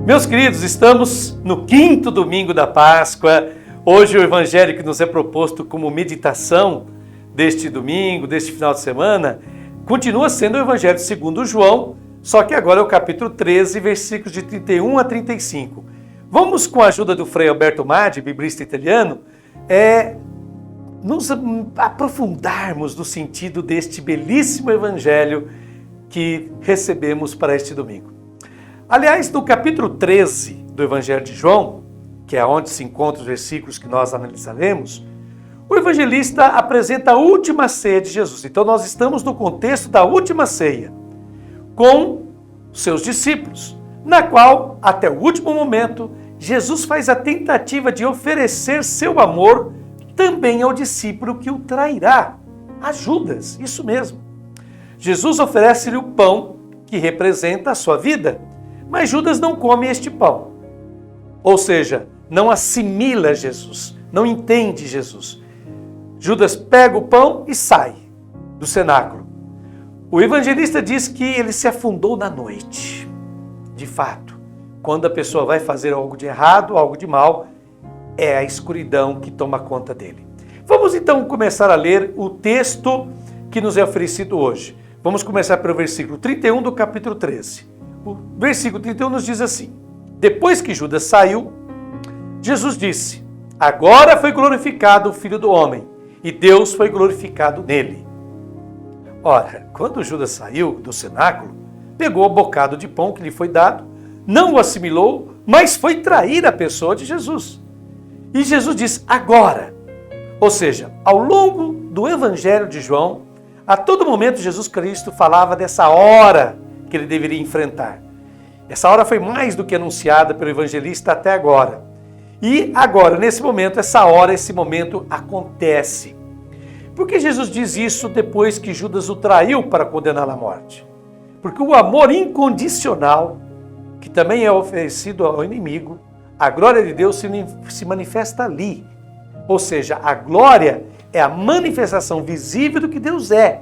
Meus queridos, estamos no 5º domingo da Páscoa. Hoje o evangelho que nos é proposto como meditação deste domingo, deste final de semana, continua sendo o evangelho segundo João, só que agora é o capítulo 13, versículos de 31 a 35. Vamos, com a ajuda do Frei Alberto Maggi, biblista italiano, nos aprofundarmos no sentido deste belíssimo evangelho que recebemos para este domingo. Aliás, no capítulo 13 do Evangelho de João, que é onde se encontram os versículos que nós analisaremos, o evangelista apresenta a última ceia de Jesus. Então nós estamos no contexto da última ceia, com seus discípulos, na qual, até o último momento, Jesus faz a tentativa de oferecer seu amor também ao discípulo que o trairá, a Judas, isso mesmo. Jesus oferece-lhe o pão que representa a sua vida, mas Judas não come este pão. Ou seja, não assimila Jesus, não entende Jesus. Judas pega o pão e sai do cenáculo. O evangelista diz que ele se afundou na noite. De fato, quando a pessoa vai fazer algo de errado, algo de mal, é a escuridão que toma conta dele. Vamos então começar a ler o texto que nos é oferecido hoje. Vamos começar pelo versículo 31 do capítulo 13. O versículo 31 nos diz assim: depois que Judas saiu, Jesus disse: agora foi glorificado o Filho do Homem, e Deus foi glorificado nele. Ora, quando Judas saiu do cenáculo, pegou o bocado de pão que lhe foi dado, não o assimilou, mas foi trair a pessoa de Jesus. E Jesus diz: agora. Ou seja, ao longo do Evangelho de João, a todo momento Jesus Cristo falava dessa hora que ele deveria enfrentar. Essa hora foi mais do que anunciada pelo evangelista até agora. E agora, nesse momento, essa hora, esse momento acontece. Por que Jesus diz isso depois que Judas o traiu para condená-lo à morte? Porque o amor incondicional, que também é oferecido ao inimigo, a glória de Deus se manifesta ali. Ou seja, a glória é a manifestação visível do que Deus é.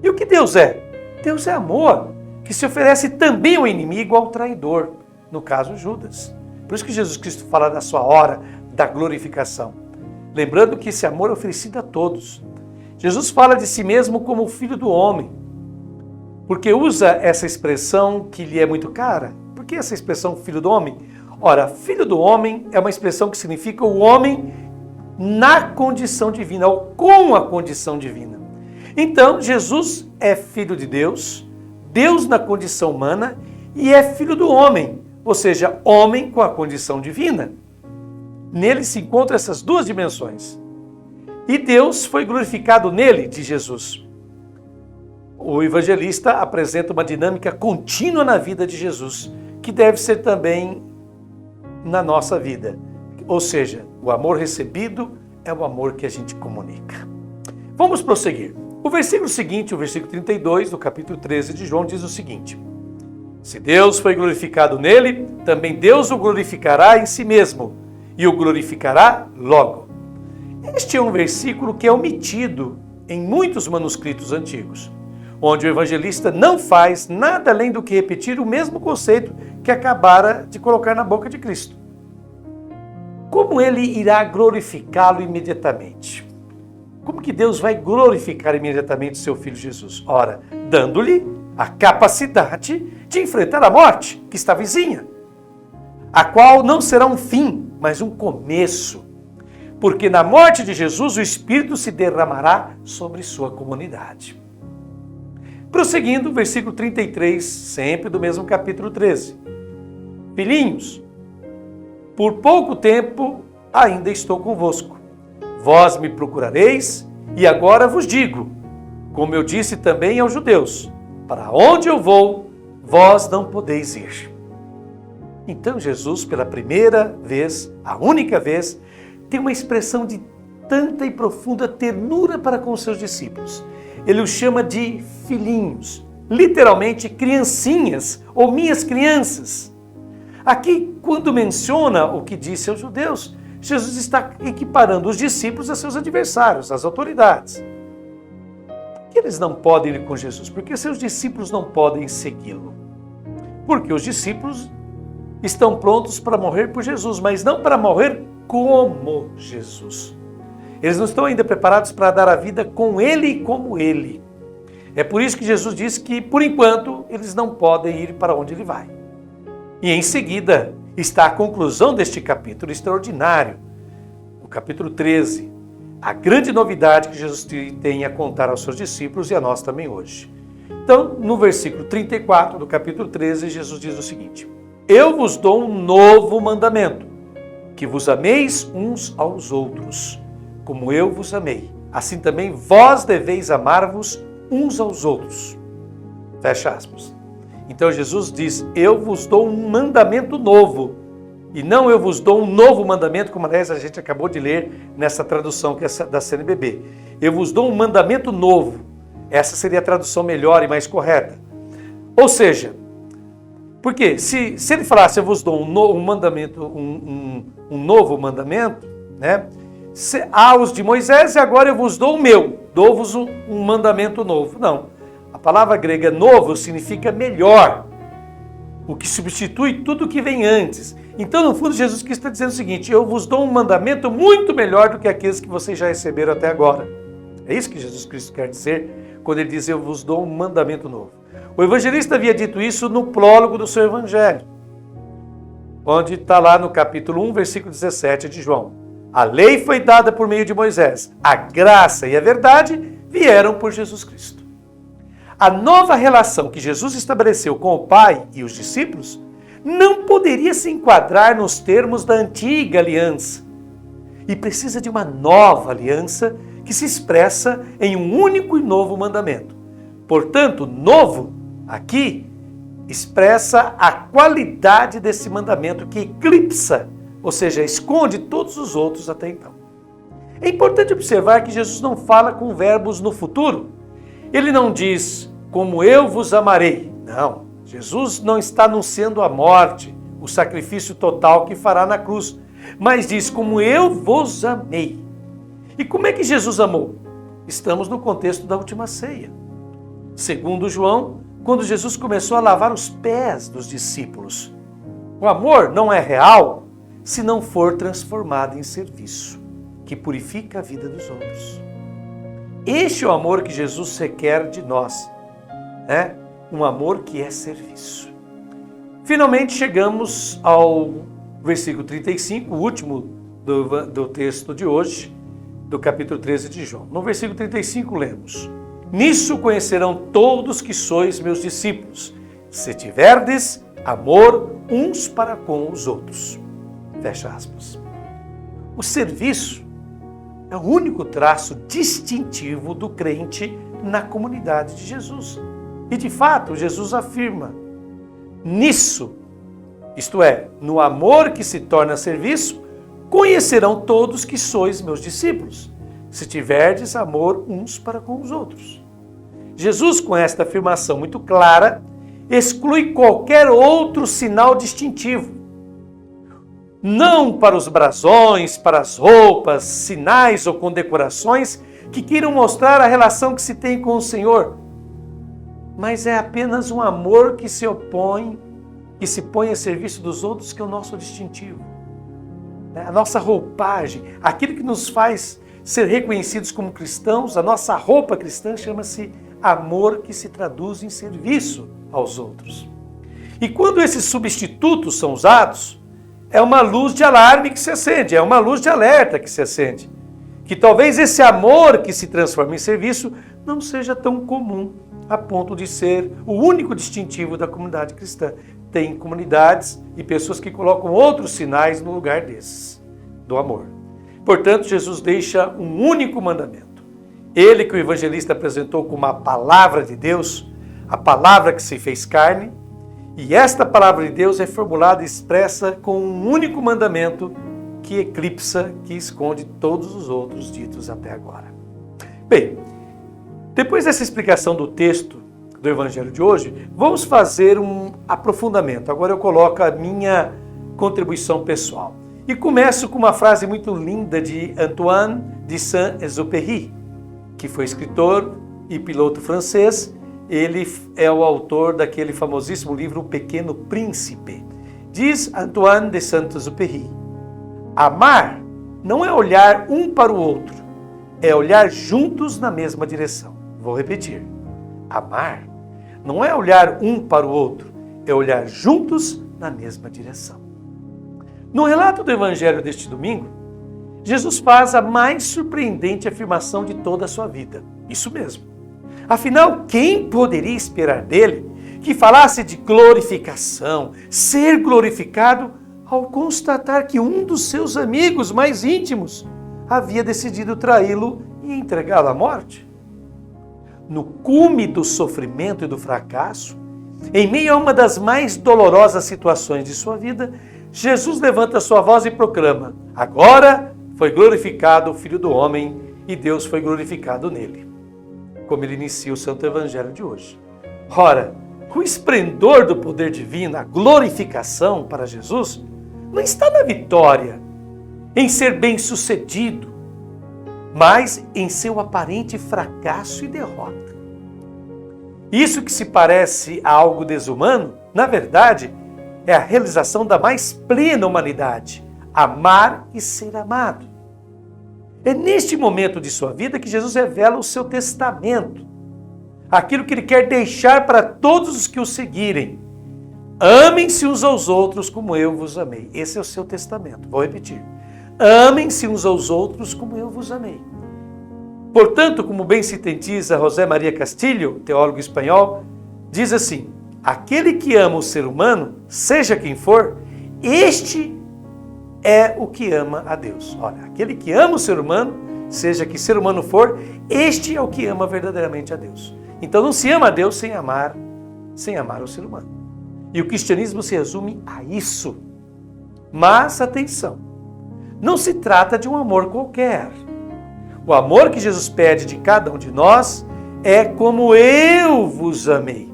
E o que Deus é? Deus é amor, que se oferece também ao inimigo, ao traidor, no caso Judas. Por isso que Jesus Cristo fala da sua hora da glorificação. Lembrando que esse amor é oferecido a todos. Jesus fala de si mesmo como o Filho do Homem, porque usa essa expressão que lhe é muito cara. Por que essa expressão Filho do Homem? Ora, Filho do Homem é uma expressão que significa o homem na condição divina, ou com a condição divina. Então, Jesus é Filho de Deus, Deus na condição humana, e é Filho do homem, ou seja, homem com a condição divina. Nele se encontram essas duas dimensões. E Deus foi glorificado nele, de Jesus. O evangelista apresenta uma dinâmica contínua na vida de Jesus, que deve ser também na nossa vida. Ou seja, o amor recebido é o amor que a gente comunica. Vamos prosseguir. O versículo seguinte, o versículo 32 do capítulo 13 de João, diz o seguinte: se Deus foi glorificado nele, também Deus o glorificará em si mesmo, e o glorificará logo. Este é um versículo que é omitido em muitos manuscritos antigos, onde o evangelista não faz nada além do que repetir o mesmo conceito que acabara de colocar na boca de Cristo. Como ele irá glorificá-lo imediatamente? Como que Deus vai glorificar imediatamente o seu Filho Jesus? Ora, dando-lhe a capacidade de enfrentar a morte, que está vizinha, a qual não será um fim, mas um começo. Porque na morte de Jesus o Espírito se derramará sobre sua comunidade. Prosseguindo, versículo 33, sempre do mesmo capítulo 13. Filhinhos, por pouco tempo ainda estou convosco. Vós me procurareis, e agora vos digo, como eu disse também aos judeus, para onde eu vou, vós não podeis ir. Então Jesus, pela primeira vez, a única vez, tem uma expressão de tanta e profunda ternura para com os seus discípulos. Ele os chama de filhinhos, literalmente criancinhas ou minhas crianças. Aqui, quando menciona o que disse aos judeus, Jesus está equiparando os discípulos a seus adversários, as autoridades. Por que eles não podem ir com Jesus? Porque seus discípulos não podem segui-lo. Porque os discípulos estão prontos para morrer por Jesus, mas não para morrer como Jesus. Eles não estão ainda preparados para dar a vida com Ele e como Ele. É por isso que Jesus diz que, por enquanto, eles não podem ir para onde Ele vai. E em seguida está a conclusão deste capítulo extraordinário, o capítulo 13, a grande novidade que Jesus tem a contar aos seus discípulos e a nós também hoje. Então, no versículo 34 do capítulo 13, Jesus diz o seguinte: Eu vos dou um novo mandamento, que vos ameis uns aos outros, como eu vos amei. Assim também vós deveis amar-vos uns aos outros. Fecha aspas. Então Jesus diz, eu vos dou um mandamento novo, e não eu vos dou um novo mandamento, como aliás a gente acabou de ler nessa tradução que é da CNBB. Eu vos dou um mandamento novo. Essa seria a tradução melhor e mais correta. Ou seja, porque se ele falasse eu vos dou um novo mandamento, né? Há os de Moisés e agora eu vos dou o meu, dou-vos um mandamento novo. Não, a palavra grega novo significa melhor, o que substitui tudo o que vem antes. Então, no fundo, Jesus Cristo está dizendo o seguinte, eu vos dou um mandamento muito melhor do que aqueles que vocês já receberam até agora. É isso que Jesus Cristo quer dizer quando ele diz eu vos dou um mandamento novo. O evangelista havia dito isso no prólogo do seu evangelho, onde está lá no capítulo 1, versículo 17 de João. A lei foi dada por meio de Moisés, a graça e a verdade vieram por Jesus Cristo. A nova relação que Jesus estabeleceu com o Pai e os discípulos não poderia se enquadrar nos termos da antiga aliança e precisa de uma nova aliança que se expressa em um único e novo mandamento. Portanto, novo aqui expressa a qualidade desse mandamento que eclipsa, ou seja, esconde todos os outros até então. É importante observar que Jesus não fala com verbos no futuro. Ele não diz, como eu vos amarei. Não, Jesus não está anunciando a morte, o sacrifício total que fará na cruz, mas diz, como eu vos amei. E como é que Jesus amou? Estamos no contexto da última ceia. Segundo João, quando Jesus começou a lavar os pés dos discípulos. O amor não é real se não for transformado em serviço, que purifica a vida dos outros. Este é o amor que Jesus requer de nós, né? Um amor que é serviço. Finalmente chegamos ao versículo 35, o último do texto de hoje, do capítulo 13 de João. No versículo 35 lemos, nisso conhecerão todos que sois meus discípulos, se tiverdes amor uns para com os outros. Fecha aspas. O serviço é o único traço distintivo do crente na comunidade de Jesus. E de fato, Jesus afirma, nisso, isto é, no amor que se torna serviço, conhecerão todos que sois meus discípulos, se tiverdes amor uns para com os outros. Jesus, com esta afirmação muito clara, exclui qualquer outro sinal distintivo. Não para os brasões, para as roupas, sinais ou condecorações que queiram mostrar a relação que se tem com o Senhor, mas é apenas um amor que se opõe e se põe a serviço dos outros que é o nosso distintivo. A nossa roupagem, aquilo que nos faz ser reconhecidos como cristãos, a nossa roupa cristã chama-se amor que se traduz em serviço aos outros. E quando esses substitutos são usados, é uma luz de alarme que se acende, é uma luz de alerta que se acende. Que talvez esse amor que se transforma em serviço não seja tão comum a ponto de ser o único distintivo da comunidade cristã. Tem comunidades e pessoas que colocam outros sinais no lugar desses, do amor. Portanto, Jesus deixa um único mandamento. Ele que o evangelista apresentou como a palavra de Deus, a palavra que se fez carne, e esta palavra de Deus é formulada e expressa com um único mandamento que eclipsa, que esconde todos os outros ditos até agora. Bem, depois dessa explicação do texto do Evangelho de hoje, vamos fazer um aprofundamento. Agora eu coloco a minha contribuição pessoal. E começo com uma frase muito linda de Antoine de Saint-Exupéry, que foi escritor e piloto francês. Ele é o autor daquele famosíssimo livro O Pequeno Príncipe. Diz Antoine de Saint-Exupéry: amar não é olhar um para o outro, é olhar juntos na mesma direção. Vou repetir. Amar não é olhar um para o outro, é olhar juntos na mesma direção. No relato do Evangelho deste domingo, Jesus faz a mais surpreendente afirmação de toda a sua vida. Isso mesmo. Afinal, quem poderia esperar dele que falasse de glorificação, ser glorificado, ao constatar que um dos seus amigos mais íntimos havia decidido traí-lo e entregá-lo à morte? No cume do sofrimento e do fracasso, em meio a uma das mais dolorosas situações de sua vida, Jesus levanta sua voz e proclama: agora foi glorificado o Filho do Homem e Deus foi glorificado nele. Como ele inicia o Santo Evangelho de hoje. Ora, o esplendor do poder divino, a glorificação para Jesus, não está na vitória, em ser bem-sucedido, mas em seu aparente fracasso e derrota. Isso que se parece a algo desumano, na verdade, é a realização da mais plena humanidade, amar e ser amado. É neste momento de sua vida que Jesus revela o seu testamento, aquilo que ele quer deixar para todos os que o seguirem. Amem-se uns aos outros como eu vos amei. Esse é o seu testamento. Vou repetir. Amem-se uns aos outros como eu vos amei. Portanto, como bem sintetiza José Maria Castilho, teólogo espanhol, diz assim: aquele que ama o ser humano, seja quem for, este é o que ama a Deus. Olha, aquele que ama o ser humano, seja que ser humano for, este é o que ama verdadeiramente a Deus. Então não se ama a Deus sem amar o ser humano. E o cristianismo se resume a isso. Mas, atenção, não se trata de um amor qualquer. O amor que Jesus pede de cada um de nós é como eu vos amei.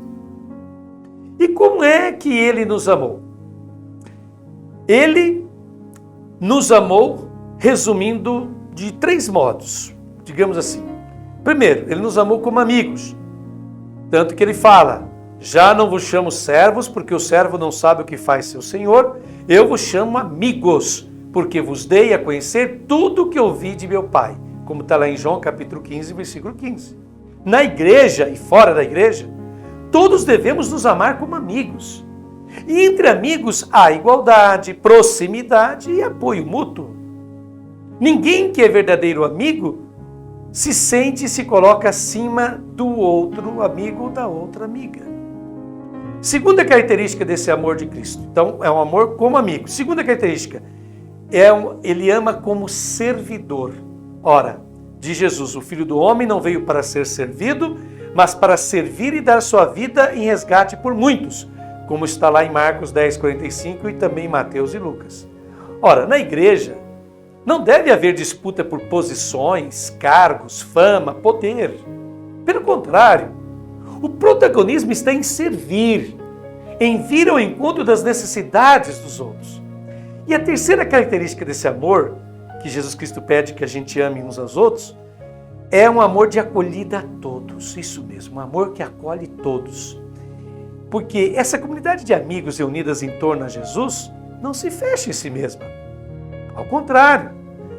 E como é que ele nos amou? Ele nos amou, resumindo, de 3 modos, digamos assim. Primeiro, ele nos amou como amigos. Tanto que ele fala: já não vos chamo servos, porque o servo não sabe o que faz seu senhor. Eu vos chamo amigos, porque vos dei a conhecer tudo o que ouvi de meu Pai. Como está lá em João capítulo 15, versículo 15. Na igreja e fora da igreja, todos devemos nos amar como amigos. E entre amigos há igualdade, proximidade e apoio mútuo. Ninguém que é verdadeiro amigo se sente e se coloca acima do outro amigo ou da outra amiga. Segunda característica desse amor de Cristo. Então, é um amor como amigo. Segunda característica, ele ama como servidor. Ora, de Jesus, o Filho do Homem não veio para ser servido, mas para servir e dar sua vida em resgate por muitos, como está lá em Marcos 10:45 e também em Mateus e Lucas. Ora, na igreja, não deve haver disputa por posições, cargos, fama, poder. Pelo contrário, o protagonismo está em servir, em vir ao encontro das necessidades dos outros. E a terceira característica desse amor, que Jesus Cristo pede que a gente ame uns aos outros, é um amor de acolhida a todos. Isso mesmo, um amor que acolhe todos. Porque essa comunidade de amigos reunidas em torno a Jesus não se fecha em si mesma. Ao contrário,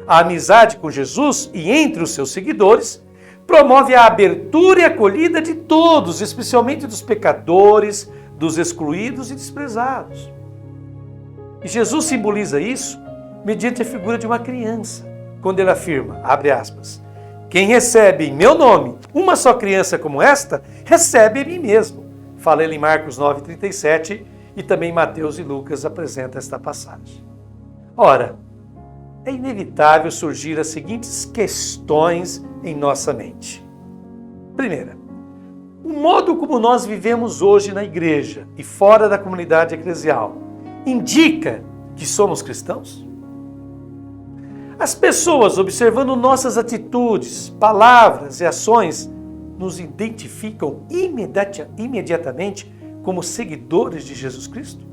a amizade com Jesus e entre os seus seguidores promove a abertura e acolhida de todos, especialmente dos pecadores, dos excluídos e desprezados. E Jesus simboliza isso mediante a figura de uma criança, quando ele afirma, abre aspas, quem recebe em meu nome uma só criança como esta, recebe em mim mesmo. Fala ele em Marcos 9:37 e também Mateus e Lucas apresenta esta passagem. Ora, é inevitável surgir as seguintes questões em nossa mente. Primeira, o modo como nós vivemos hoje na igreja e fora da comunidade eclesial indica que somos cristãos? As pessoas, observando nossas atitudes, palavras e ações, nos identificam imediatamente como seguidores de Jesus Cristo?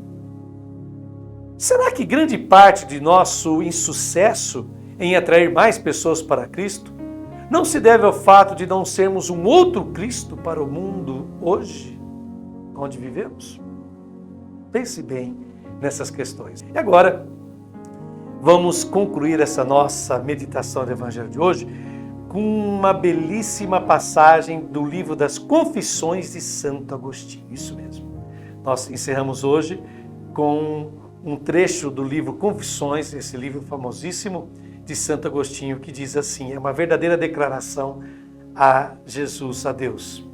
Será que grande parte de nosso insucesso em atrair mais pessoas para Cristo não se deve ao fato de não sermos um outro Cristo para o mundo hoje, onde vivemos? Pense bem, nessas questões. E agora, vamos concluir essa nossa meditação do Evangelho de hoje com uma belíssima passagem do livro das Confissões de Santo Agostinho. Isso mesmo. Nós encerramos hoje com um trecho do livro Confissões, esse livro famosíssimo de Santo Agostinho, que diz assim, é uma verdadeira declaração a Jesus, a Deus.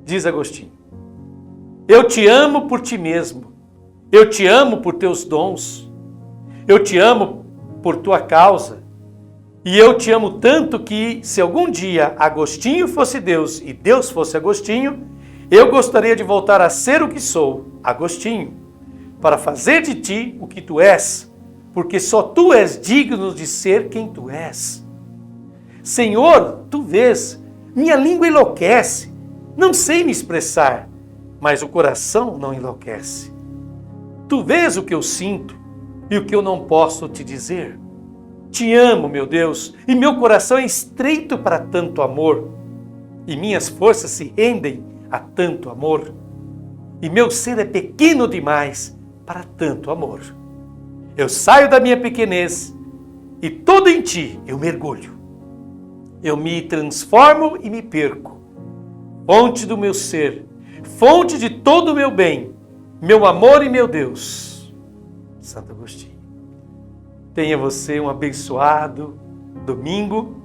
Diz Agostinho: eu te amo por ti mesmo, eu te amo por teus dons, eu te amo por tua causa, e eu te amo tanto que, se algum dia Agostinho fosse Deus e Deus fosse Agostinho, eu gostaria de voltar a ser o que sou, Agostinho, para fazer de ti o que tu és, porque só tu és digno de ser quem tu és. Senhor, tu vês, minha língua enlouquece, não sei me expressar, mas o coração não enlouquece. Tu vês o que eu sinto e o que eu não posso te dizer. Te amo, meu Deus, e meu coração é estreito para tanto amor, e minhas forças se rendem a tanto amor, e meu ser é pequeno demais para tanto amor. Eu saio da minha pequenez e todo em ti eu mergulho. Eu me transformo e me perco. Fonte do meu ser, fonte de todo o meu bem, meu amor e meu Deus. Santo Agostinho. Tenha você um abençoado domingo,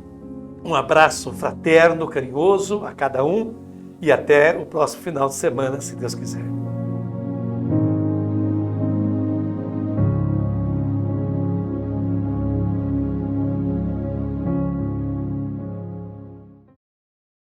um abraço fraterno, carinhoso a cada um e até o próximo final de semana, se Deus quiser.